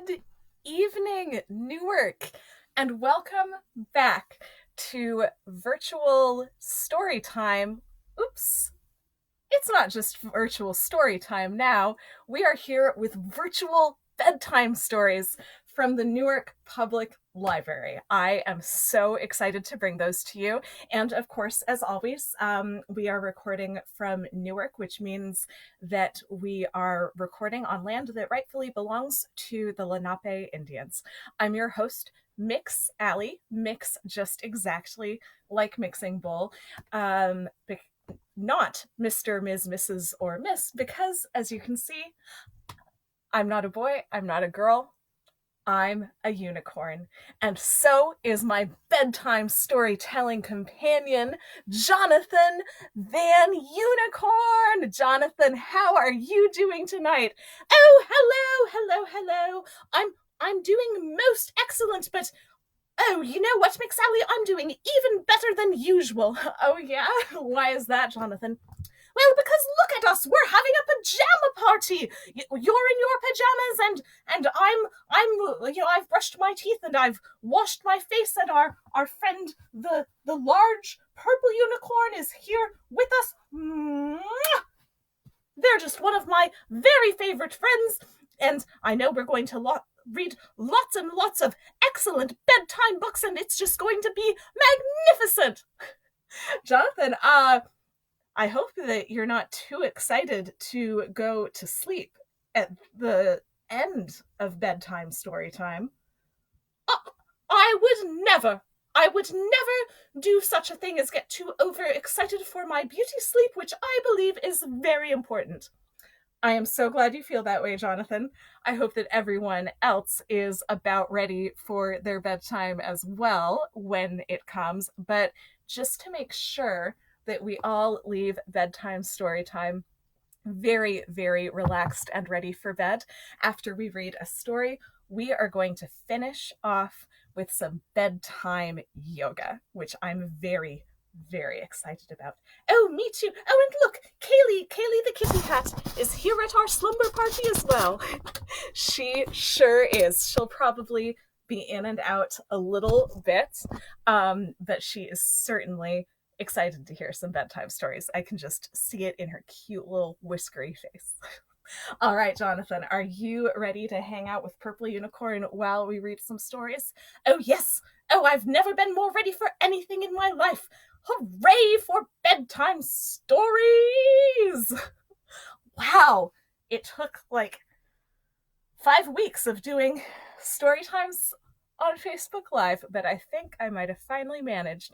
Good evening, Newark, and welcome back to virtual story time. Oops, it's not just virtual story time now. We are here with virtual bedtime stories from the Newark Public Library. I am so excited to bring those to you. And of course, as always, we are recording from Newark, which means that we are recording on land that rightfully belongs to the Lenape Indians. I'm your host, Mix Allie, Mix just exactly like Mixing Bowl. Not Mr., Ms., Mrs., or Miss, because as you can see, I'm not a boy, I'm not a girl, I'm a unicorn. And so is my bedtime storytelling companion, Jonathan Van Unicorn. Jonathan, how are you doing tonight? Oh, hello. I'm doing most excellent, but oh, you know what, McSally? I'm doing even better than usual. Oh, yeah? Why is that, Jonathan? Well, because look at us, we're having a pajama party. You're in your pajamas, and I've brushed my teeth and I've washed my face, and our friend the large purple unicorn is here with us. Mwah! They're just one of my very favorite friends, and I know we're going to read lots and lots of excellent bedtime books, and it's just going to be magnificent. Jonathan, I hope that you're not too excited to go to sleep at the end of bedtime story time. I would never do such a thing as get too overexcited for my beauty sleep, which I believe is very important. I am so glad you feel that way, Jonathan. I hope that everyone else is about ready for their bedtime as well when it comes. But just to make sure that we all leave bedtime story time very, very relaxed and ready for bed, after we read a story, we are going to finish off with some bedtime yoga, which I'm very, very excited about. Oh, me too. Oh, and look, Kaylee the kitty cat is here at our slumber party as well. She sure is. She'll probably be in and out a little bit, but she is certainly excited to hear some bedtime stories. I can just see it in her cute little whiskery face. All right, Jonathan, are you ready to hang out with Purple Unicorn while we read some stories? Oh, yes. Oh, I've never been more ready for anything in my life. Hooray for bedtime stories! Wow, it took like 5 weeks of doing story times on Facebook Live, but I think I might have finally managed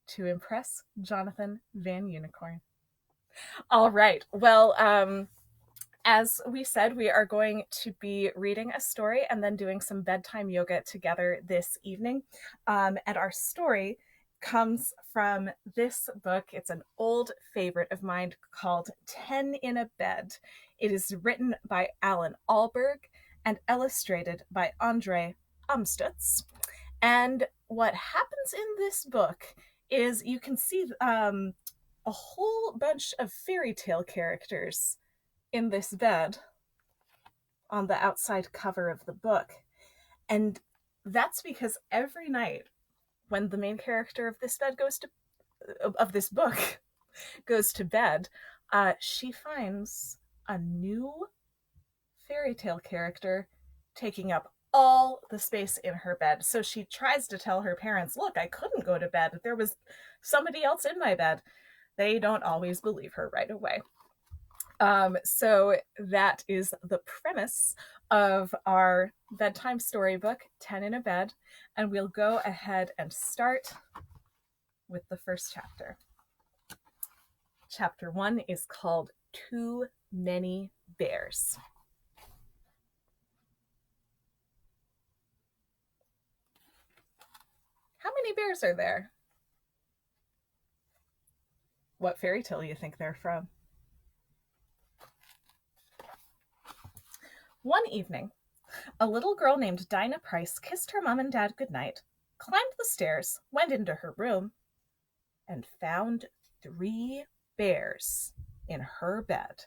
to impress Jonathan Van Unicorn. All right. Well, as we said, we are going to be reading a story and then doing some bedtime yoga together this evening. And our story comes from this book. It's an old favorite of mine called 10 in a Bed. It is written by Alan Alberg and illustrated by Andre Umstutz. And what happens in this book is you can see a whole bunch of fairy tale characters in this bed on the outside cover of the book. And that's because every night when the main character of this book goes to bed, she finds a new fairy tale character taking up all the space in her bed. So she tries to tell her parents, look, I couldn't go to bed. There was somebody else in my bed. They don't always believe her right away. So that is the premise of our bedtime storybook, 10 in a Bed. And we'll go ahead and start with the first chapter. Chapter 1 is called Too Many Bears. How many bears are there? What fairy tale do you think they're from? One evening, a little girl named Dinah Price kissed her mom and dad goodnight, climbed the stairs, went into her room, and found 3 bears in her bed.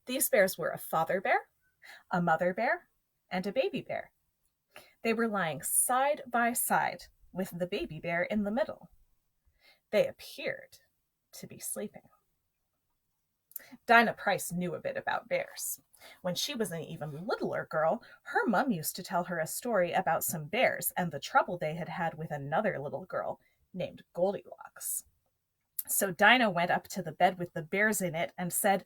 These bears were a father bear, a mother bear, and a baby bear. They were lying side by side, with the baby bear in the middle. They appeared to be sleeping. Dinah Price knew a bit about bears. When she was an even littler girl, her mum used to tell her a story about some bears and the trouble they had had with another little girl named Goldilocks. So Dinah went up to the bed with the bears in it and said,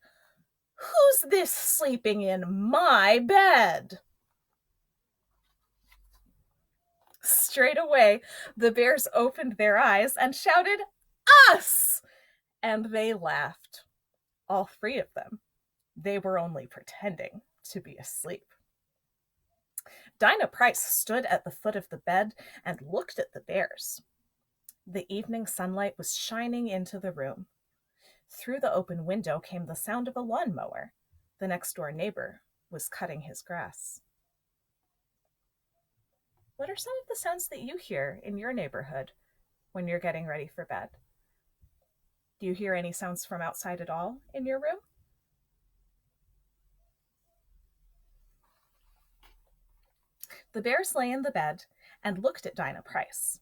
"Who's this sleeping in my bed?" Straight away, the bears opened their eyes and shouted, "Us!" And they laughed. All three of them. They were only pretending to be asleep. Dinah Price stood at the foot of the bed and looked at the bears. The evening sunlight was shining into the room. Through the open window came the sound of a lawnmower. The next-door neighbor was cutting his grass. What are some of the sounds that you hear in your neighborhood when you're getting ready for bed? Do you hear any sounds from outside at all in your room? The bears lay in the bed and looked at Dinah Price.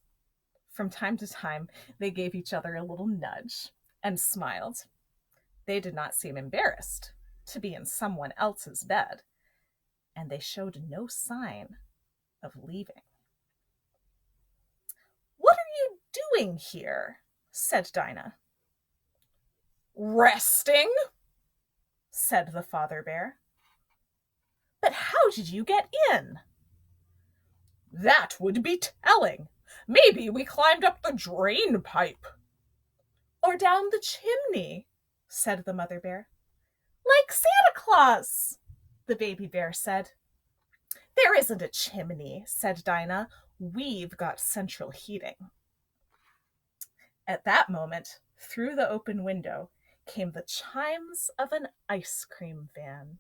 From time to time, they gave each other a little nudge and smiled. They did not seem embarrassed to be in someone else's bed, and they showed no sign of leaving. "What are you doing here?" said Dinah. "Resting," said the father bear. "But how did you get in?" "That would be telling. Maybe we climbed up the drain pipe." "Or down the chimney," said the mother bear. "Like Santa Claus," the baby bear said. "There isn't a chimney," said Dinah. "We've got central heating." At that moment, through the open window, came the chimes of an ice cream van.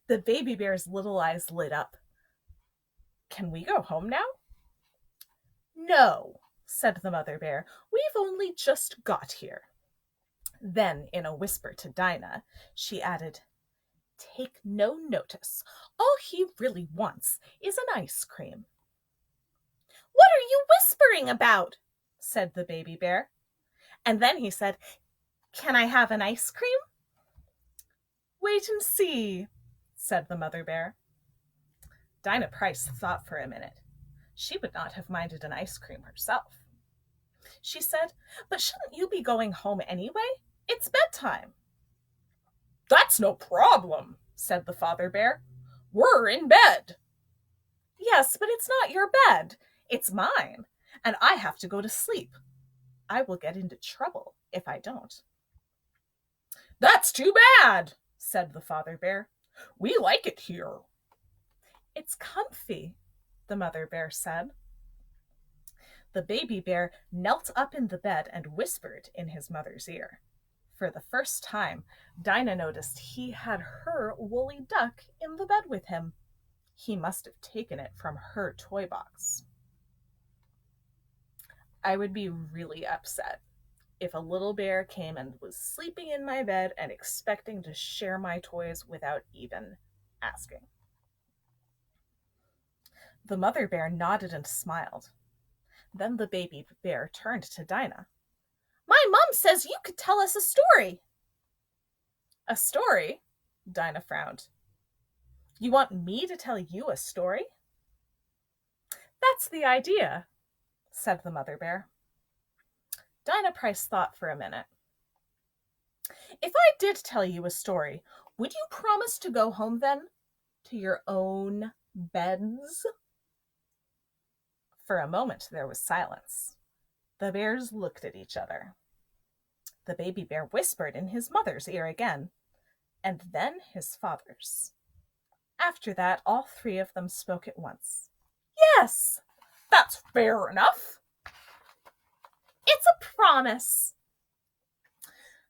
The baby bear's little eyes lit up. "Can we go home now?" "No," said the mother bear. "We've only just got here." Then, in a whisper to Dinah, she added, "Take no notice. All he really wants is an ice cream." "What are you whispering about?" said the baby bear. And then he said, "Can I have an ice cream?" "Wait and see," said the mother bear. Dinah Price thought for a minute. She would not have minded an ice cream herself. She said, "But shouldn't you be going home anyway? It's bedtime." "That's no problem," said the father bear. "We're in bed." "Yes, but it's not your bed. It's mine, and I have to go to sleep. I will get into trouble if I don't." "That's too bad," said the father bear. "We like it here." "It's comfy," the mother bear said. The baby bear knelt up in the bed and whispered in his mother's ear. For the first time, Dinah noticed he had her woolly duck in the bed with him. He must have taken it from her toy box. I would be really upset if a little bear came and was sleeping in my bed and expecting to share my toys without even asking. The mother bear nodded and smiled. Then the baby bear turned to Dinah. "My mom says you could tell us a story." "A story?" Dinah frowned. "You want me to tell you a story?" "That's the idea," said the mother bear. Dinah Price thought for a minute. "If I did tell you a story, would you promise to go home then? To your own beds?" For a moment there was silence. The bears looked at each other. The baby bear whispered in his mother's ear again, and then his father's. After that, all three of them spoke at once. "Yes, that's fair enough. It's a promise."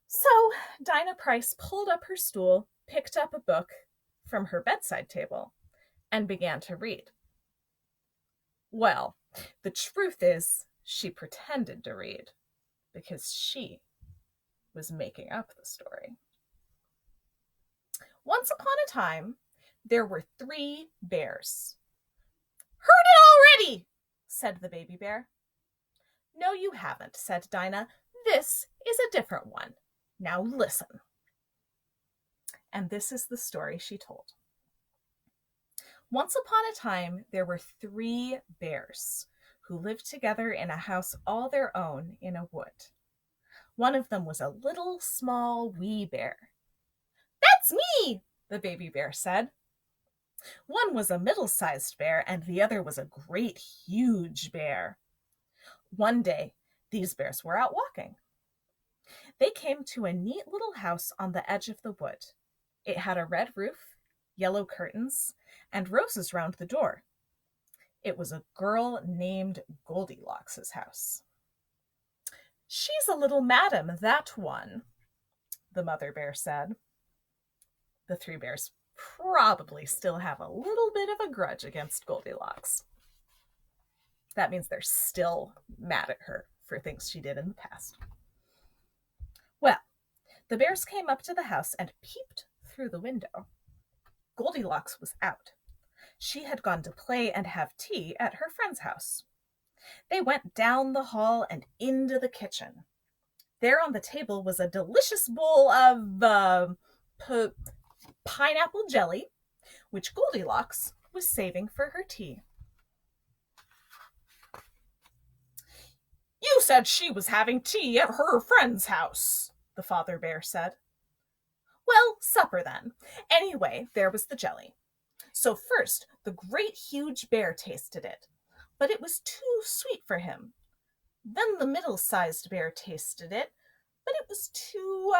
So Dinah Price pulled up her stool, picked up a book from her bedside table, and began to read. Well, the truth is, she pretended to read, because she was making up the story. Once upon a time, there were 3 bears. Heard it already, said the baby bear. No, you haven't, said Dinah. This is a different one. Now listen. And this is the story she told. Once upon a time, there were 3 bears who lived together in a house all their own in a wood. One of them was a little, small, wee bear. That's me, the baby bear said. One was a middle-sized bear, and the other was a great, huge bear. One day, these bears were out walking. They came to a neat little house on the edge of the wood. It had a red roof, yellow curtains, and roses round the door. It was a girl named Goldilocks' house. She's a little madam, that one, the mother bear said. The 3 bears probably still have a little bit of a grudge against Goldilocks. That means they're still mad at her for things she did in the past. Well, the bears came up to the house and peeped through the window. Goldilocks was out. She had gone to play and have tea at her friend's house. They went down the hall and into the kitchen. There on the table was a delicious bowl of pineapple jelly, which Goldilocks was saving for her tea. You said she was having tea at her friend's house, the father bear said. Well, supper then. Anyway, there was the jelly. So first, the great huge bear tasted it, but it was too sweet for him. Then the middle-sized bear tasted it, but it was too,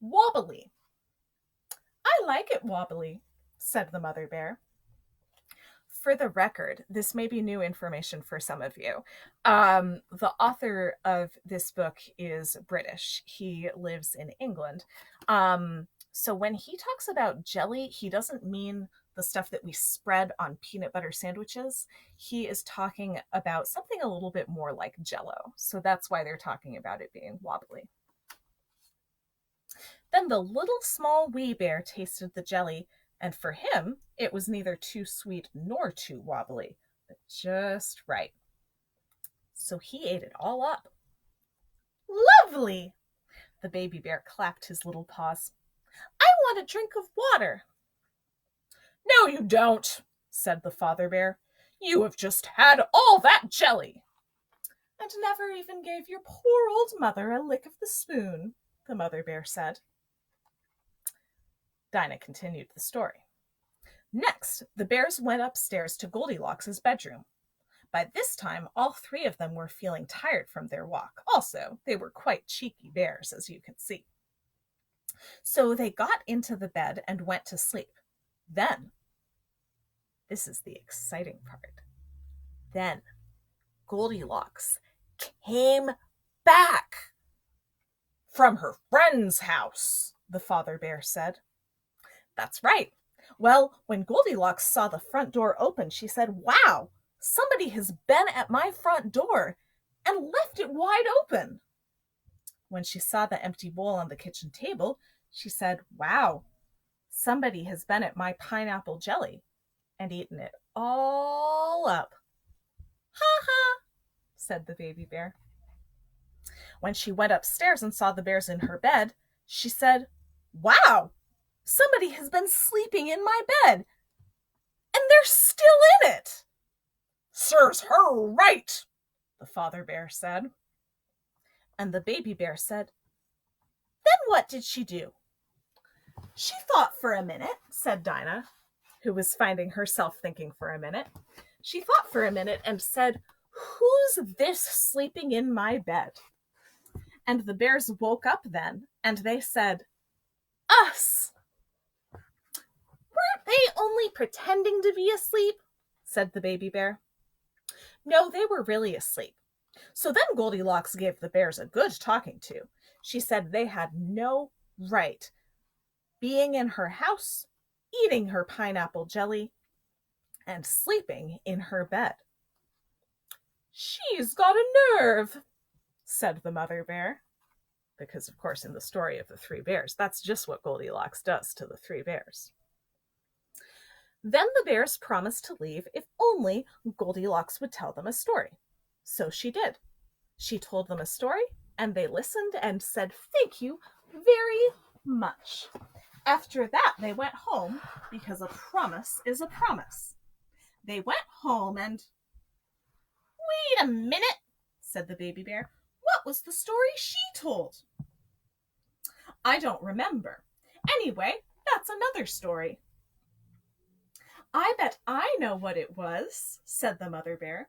wobbly. I like it wobbly, said the mother bear. For the record, this may be new information for some of you. The author of this book is British. He lives in England. So when he talks about jelly, he doesn't mean the stuff that we spread on peanut butter sandwiches. He is talking about something a little bit more like Jell-O. So that's why they're talking about it being wobbly. Then the little small wee bear tasted the jelly, and for him, it was neither too sweet nor too wobbly, but just right. So he ate it all up. Lovely! The baby bear clapped his little paws. I want a drink of water. No, you don't, said the father bear. You have just had all that jelly. And never even gave your poor old mother a lick of the spoon, the mother bear said. Dinah continued the story. Next, the bears went upstairs to Goldilocks' bedroom. By this time, all 3 of them were feeling tired from their walk. Also, they were quite cheeky bears, as you can see. So they got into the bed and went to sleep. Then, this is the exciting part, then Goldilocks came back from her friend's house, the father bear said. That's right. Well, when Goldilocks saw the front door open, she said, Wow, somebody has been at my front door and left it wide open. When she saw the empty bowl on the kitchen table, she said, Wow, somebody has been at my pineapple jelly and eaten it all up. Ha ha, said the baby bear. When she went upstairs and saw the bears in her bed, she said, Wow, somebody has been sleeping in my bed, and they're still in it. Serves her right, the father bear said. And the baby bear said, Then what did she do? She thought for a minute, said Dinah, who was finding herself thinking for a minute. She thought for a minute and said, Who's this sleeping in my bed? And the bears woke up then, and they said, Us. Weren't they only pretending to be asleep? Said the baby bear. No, they were really asleep. So then Goldilocks gave the bears a good talking to. She said they had no right being in her house, eating her pineapple jelly, and sleeping in her bed. She's got a nerve, said the mother bear. because, of course, in the story of the three bears, that's just what Goldilocks does to the three bears. Then the bears promised to leave if only Goldilocks would tell them a story. So she did. She told them a story, and they listened and said thank you very much. After that, they went home, because a promise is a promise. They went home and... Wait a minute, said the baby bear. What was the story she told? I don't remember. Anyway, that's another story. I bet I know what it was, said the mother bear.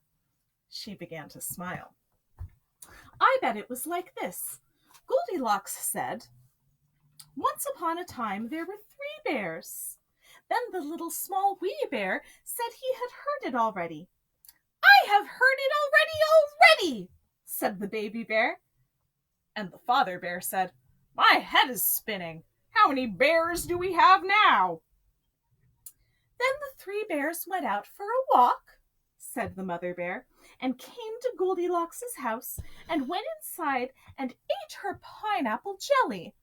She began to smile. I bet it was like this. Goldilocks said, once upon a time there were 3 bears. Then the little small wee bear said he had heard it already. I have heard it already, said the baby bear. And the father bear said, my head is spinning. How many bears do we have now? Then the 3 bears went out for a walk, said the mother bear, and came to Goldilocks' house and went inside and ate her pineapple jelly.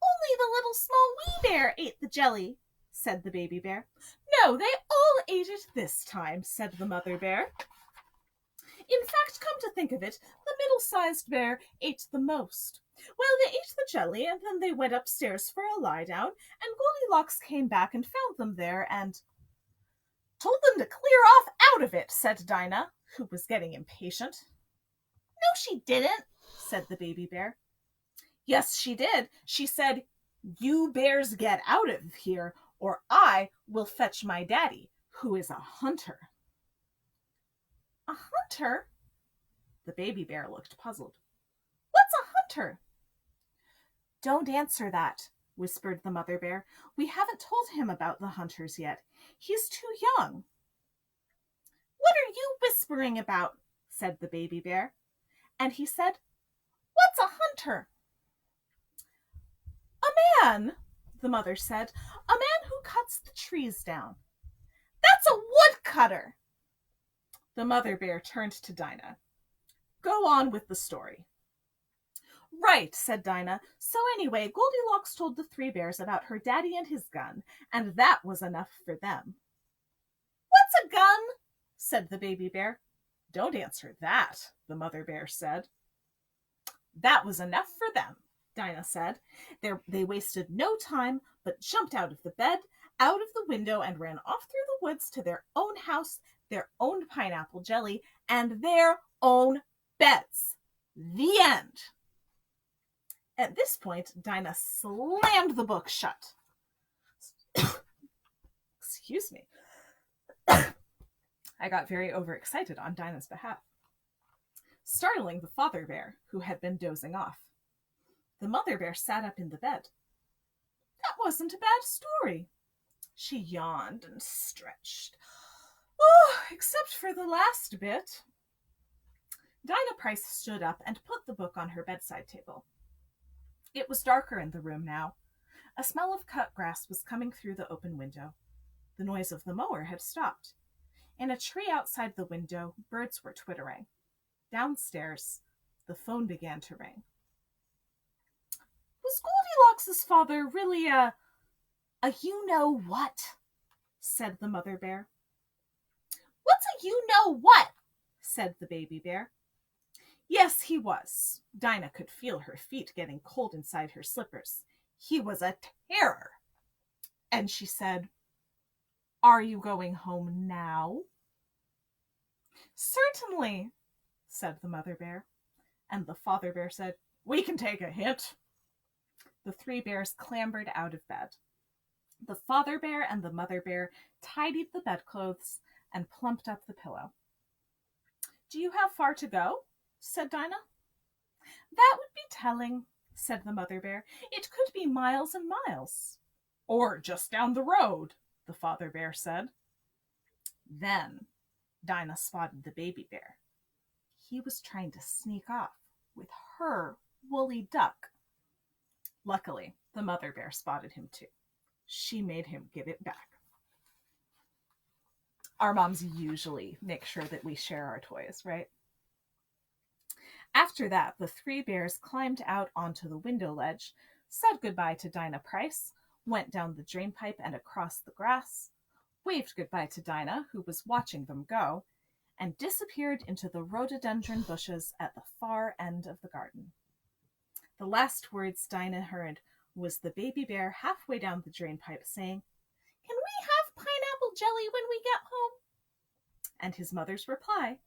Only the little small wee bear ate the jelly, said the baby bear. No, they all ate it this time, said the mother bear. In fact, come to think of it, the middle-sized bear ate the most. Well, they ate the jelly, and then they went upstairs for a lie-down, and Goldilocks came back and found them there, and told them to clear off out of it, said Dinah, who was getting impatient. No, she didn't, said the baby bear. Yes, she did. She said, you bears get out of here, or I will fetch my daddy, who is a hunter. A hunter? The baby bear looked puzzled. What's a hunter? Don't answer that, whispered the mother bear. We haven't told him about the hunters yet. He's too young. What are you whispering about? Said the baby bear. And he said, what's a hunter? A man, the mother said. A man who cuts the trees down. That's a woodcutter. The mother bear turned to Dinah. Go on with the story. Right, said Dinah. So anyway, Goldilocks told the 3 bears about her daddy and his gun, and that was enough for them. What's a gun? Said the baby bear. Don't answer that, the mother bear said. That was enough for them, Dinah said. They wasted no time, but jumped out of the bed, out of the window, and ran off through the woods to their own house, their own pineapple jelly, and their own beds. The end. At this point, Dinah slammed the book shut. Excuse me. I got very overexcited on Dinah's behalf, startling the father bear, who had been dozing off. The mother bear sat up in the bed. That wasn't a bad story. She yawned and stretched. Oh, except for the last bit. Dinah Price stood up and put the book on her bedside table. It was darker in the room now. A smell of cut grass was coming through the open window. The noise of the mower had stopped. In a tree outside the window, birds were twittering. Downstairs, the phone began to ring. Was Goldilocks' father really a you-know-what? Said the mother bear. What's a you-know-what? Said the baby bear. Yes, he was. Dinah could feel her feet getting cold inside her slippers. He was a terror. And she said, Are you going home now? Certainly, said the mother bear. And the father bear said, We can take a hint. The 3 bears clambered out of bed. The father bear and the mother bear tidied the bedclothes and plumped up the pillow. Do you have far to go? Said Dinah. That would be telling, said the mother bear. It could be miles and miles. Or just down the road, the father bear said. Then Dinah spotted the baby bear. He was trying to sneak off with her woolly duck. Luckily, the mother bear spotted him too. She made him give it back. Our moms usually make sure that we share our toys, right? After that, the three bears climbed out onto the window ledge, said goodbye to Dinah Price, went down the drainpipe and across the grass, waved goodbye to Dinah, who was watching them go, and disappeared into the rhododendron bushes at the far end of the garden. The last words Dinah heard was the baby bear halfway down the drainpipe saying, "Can we have pineapple jelly when we get home?" And his mother's reply,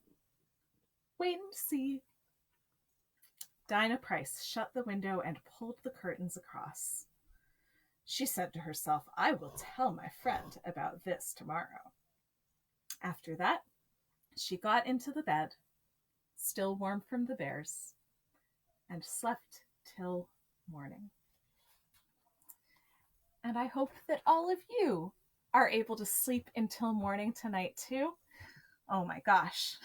"Wait and see." Dinah Price shut the window and pulled the curtains across. She said to herself, "I will tell my friend about this tomorrow." After that, she got into the bed, still warm from the bears, and slept till morning. And I hope that all of you are able to sleep until morning tonight too. Oh my gosh.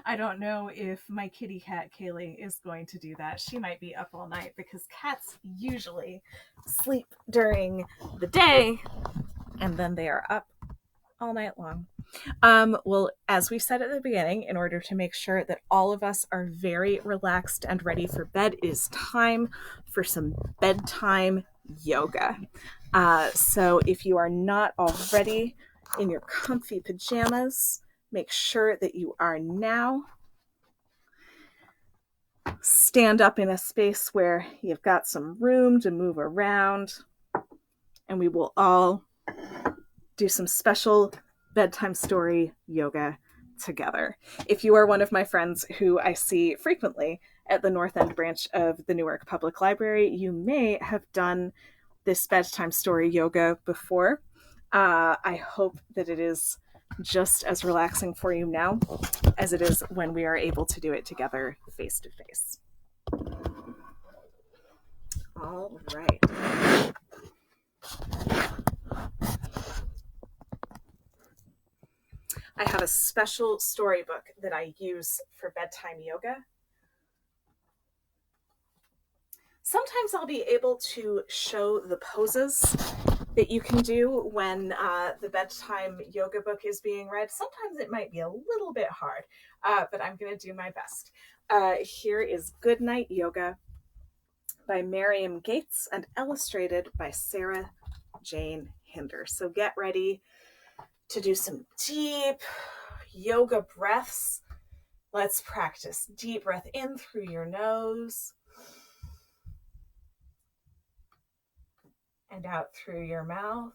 I don't know if my kitty cat Kaylee is going to do that. She might be up all night because cats usually sleep during the day and then they are up all night long. Well, as we said at the beginning, in order to make sure that all of us are very relaxed and ready for bed, it is time for some bedtime yoga. So if you are not already in your comfy pajamas, make sure that you are now. Stand up in a space where you've got some room to move around, and we will all do some special bedtime story yoga together. If you are one of my friends who I see frequently at the North End branch of the Newark Public Library, you may have done this bedtime story yoga before. I hope that it is just as relaxing for you now as it is when we are able to do it together face to face. All right. I have a special storybook that I use for bedtime yoga. Sometimes I'll be able to show the poses that you can do when the bedtime yoga book is being read. Sometimes it might be a little bit hard, but I'm going to do my best. Here is Goodnight Yoga by Miriam Gates and illustrated by Sarah Jane Hinder. So get ready to do some deep yoga breaths. Let's practice. Deep breath in through your nose and out through your mouth.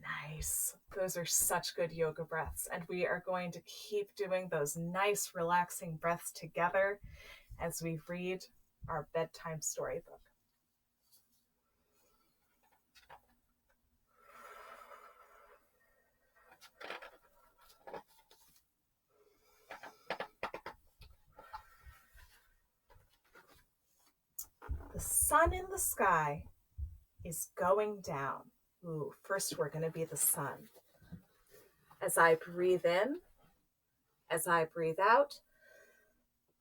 Nice. Those are such good yoga breaths, and we are going to keep doing those nice, relaxing breaths together as we read our bedtime storybook. The sun in the sky is going down. Ooh, first we're going to be the sun. As I breathe in, as I breathe out,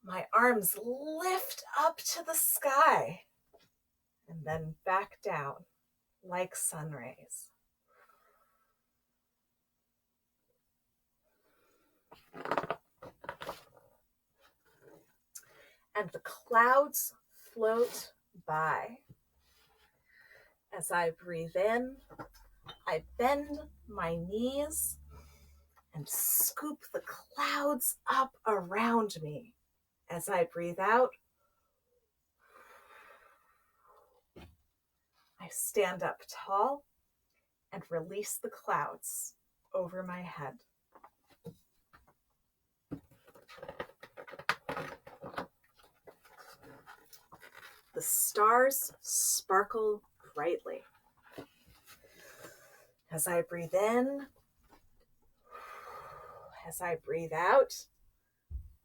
my arms lift up to the sky and then back down like sun rays. And the clouds float by. As I breathe in, I bend my knees and scoop the clouds up around me. As I breathe out, I stand up tall and release the clouds over my head. The stars sparkle brightly. As I breathe in, as I breathe out,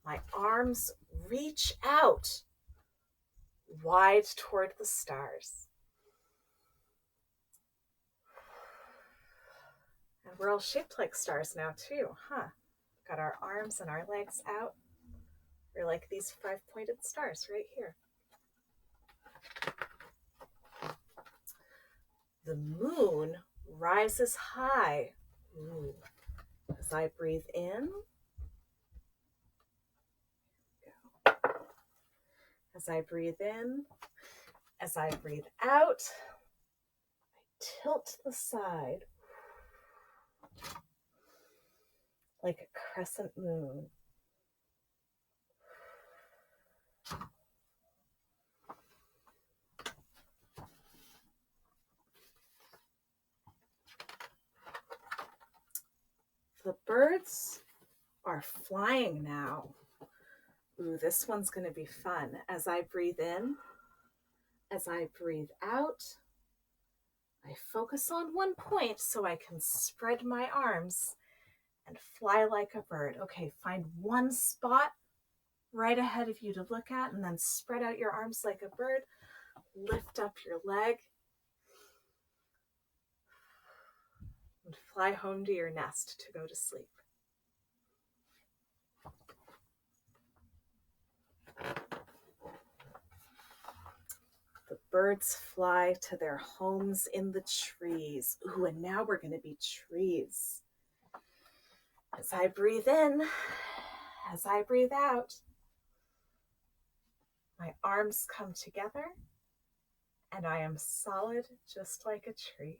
my arms reach out wide toward the stars. And we're all shaped like stars now too, huh? Got our arms and our legs out. We're like these 5-pointed stars right here. The moon rises high. Ooh. As I breathe in, as I breathe in, as I breathe out, I tilt the side like a crescent moon. The birds are flying now. Ooh, this one's going to be fun. As I breathe in, as I breathe out, I focus on one point so I can spread my arms and fly like a bird. Okay, find one spot right ahead of you to look at and then spread out your arms like a bird. Lift up your leg and fly home to your nest to go to sleep. The birds fly to their homes in the trees. Ooh, and now we're going to be trees. As I breathe in, as I breathe out, my arms come together and I am solid just like a tree.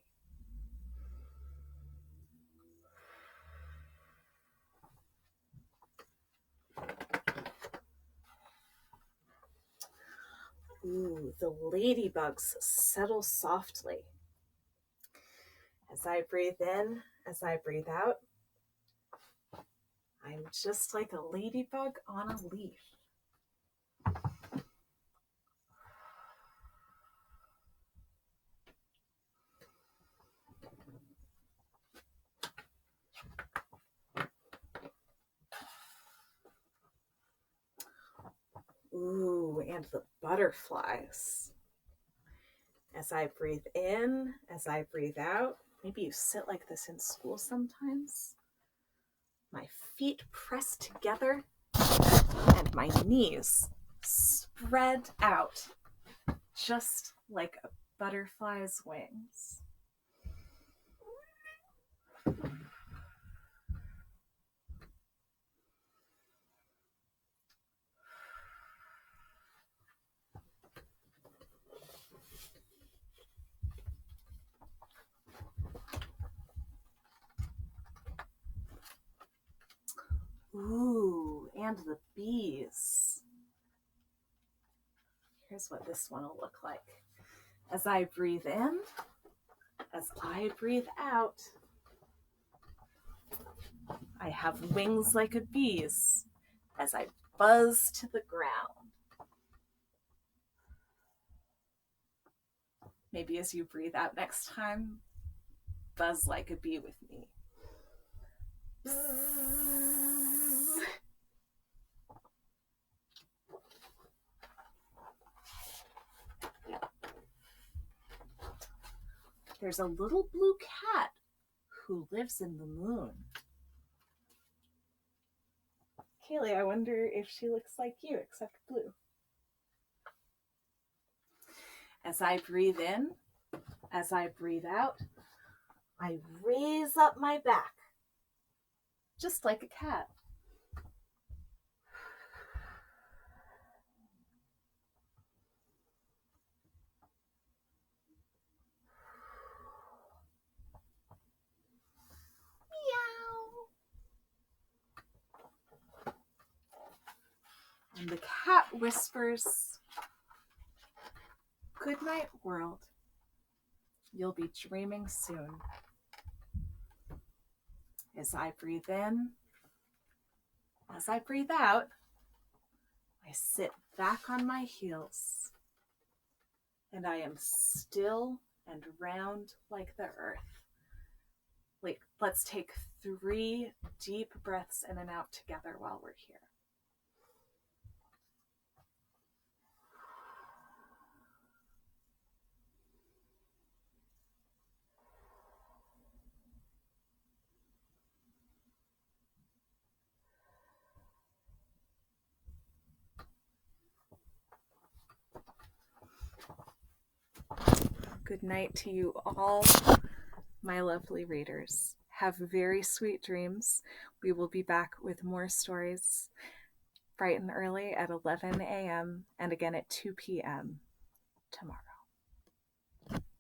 Ooh, the ladybugs settle softly. As I breathe in, as I breathe out, I'm just like a ladybug on a leaf. Ooh, and the butterflies. As I breathe in, as I breathe out, maybe you sit like this in school sometimes. My feet press together and my knees spread out just like a butterfly's wings. Ooh, and the bees. Here's what this one will look like. As I breathe in, as I breathe out, I have wings like a bee's as I buzz to the ground. Maybe as you breathe out next time, buzz like a bee with me. There's a little blue cat who lives in the moon. Kaylee, I wonder if she looks like you, except blue. As I breathe in, as I breathe out, I raise up my back, just like a cat. And the cat whispers, "Good night, world. You'll be dreaming soon." As I breathe in, as I breathe out, I sit back on my heels and I am still and round like the earth. Let's take 3 deep breaths in and out together while we're here. Good night to you all. my lovely readers. Have very sweet dreams. We will be back with more stories bright and early at 11 a.m. and again at 2 p.m. tomorrow.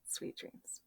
Sweet dreams.